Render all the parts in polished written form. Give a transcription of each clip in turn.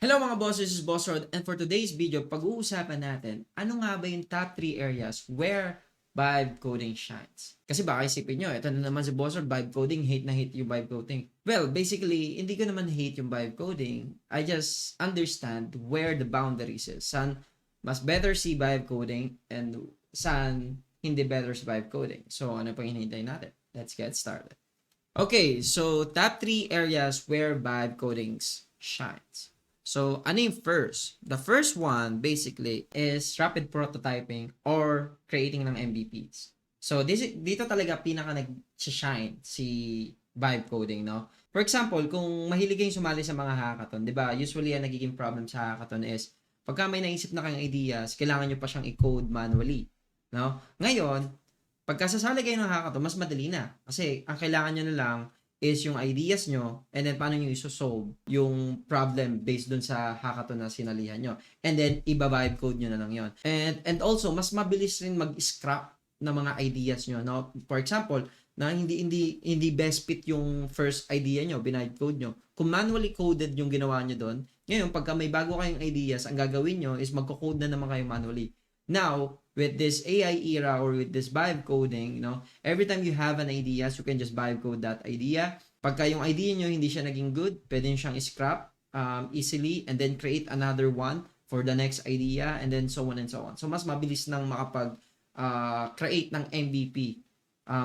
Hello mga bosses, this is Boss Rod, and for today's video, pag-uusapan natin ano nga ba yung top 3 areas where vibe coding shines. Kasi baka isipin nyo, ito na naman si Boss Rod, vibe coding, hate na hate yung vibe coding. Well, basically, hindi ko naman hate yung vibe coding. I just understand where the boundaries is. Saan mas better si vibe coding and saan hindi better si vibe coding. So, ano pang hinihintay natin? Let's get started. Okay, so top 3 areas where vibe coding shines. So, ano yung first? The first one, basically, is rapid prototyping or creating ng MVPs. So, dito talaga pinaka nag-shine si vibe coding, no? For example, kung mahilig kayong sumali sa mga hackathon, di ba? Usually, ang nagiging problem sa hackathon is, pagka may naisip na kayong ideas, kailangan nyo pa siyang i-code manually, no? Ngayon, pagka sasali kayo ng hackathon, mas madali na. Kasi, ang kailangan nyo na lang is yung ideas nyo and then paano nyo isosolve yung problem based dun sa hackathon na sinalihan nyo. And then, iba-vibe code nyo na lang yon. And also, mas mabilis rin mag-scrap ng mga ideas nyo. No? For example, na hindi best fit yung first idea nyo, binibe code nyo. Kung manually coded yung ginawa nyo doon, ngayon, pagka may bago kayong ideas, ang gagawin nyo is magko-code na naman kayo manually. Now, with this AI era or with this vibe coding, every time you have an idea, you can just vibe code that idea. Pagka yung idea nyo hindi siya naging good, pwede nyo siyang scrap easily and then create another one for the next idea and then so on and so on. So, mas mabilis nang makapag-create ng MVP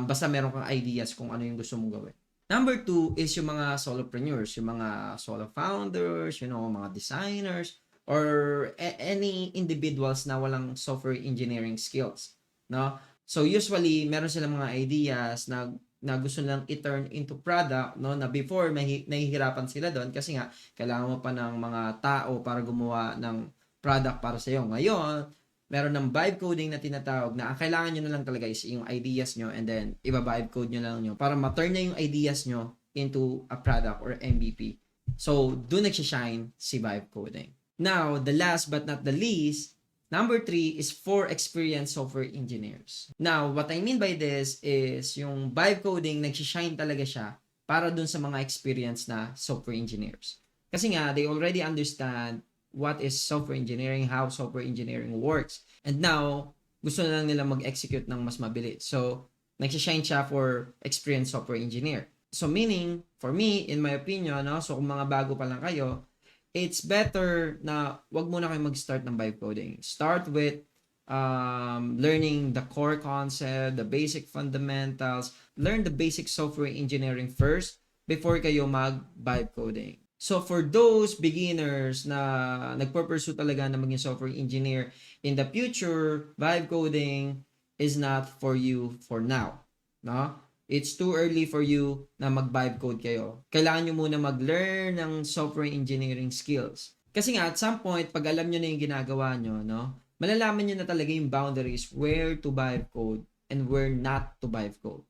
basta meron kang ideas kung ano yung gusto mong gawin. Number 2 is yung mga solopreneurs, yung mga solo founders, mga designers, or any individuals na walang software engineering skills, no? So usually meron silang mga ideas na gusto nilang i-turn into product, no, na before nahihirapan sila doon kasi nga kailangan mo pa ng mga tao para gumawa ng product para sa iyo. Ngayon, meron ng vibe coding na tinatawag na ang kailangan nyo na lang talaga is yung ideas nyo and then iba-vibe code nyo lang nyo para ma-turn na yung ideas nyo into a product or MVP. So, doon nagsishine si vibe coding. Now, the last but not the least, number 3 is for experienced software engineers. Now, what I mean by this is yung vibe coding, nagsishine talaga siya para dun sa mga experienced na software engineers. Kasi nga, they already understand what is software engineering, how software engineering works. And now, gusto na lang nila mag-execute ng mas mabilis. So, nagsishine siya for experienced software engineer. So, meaning, for me, in my opinion, so kung mga bago pa lang kayo, it's better na wag muna kayo mag-start ng vibe coding. Start with learning the core concept, the basic fundamentals, learn the basic software engineering first before kayo mag-vibe coding. So for those beginners na nagpo-pursue talaga na maging software engineer in the future, vibe coding is not for you for now, no? It's too early for you na mag-vibe code kayo. Kailangan nyo muna mag-learn ng software engineering skills. Kasi nga, at some point, pag alam nyo na yung ginagawa nyo, malalaman nyo na talaga yung boundaries where to vibe code and where not to vibe code.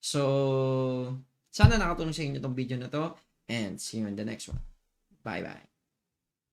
So, sana nakatulong sa inyo itong video na to and see you in the next one. Bye-bye.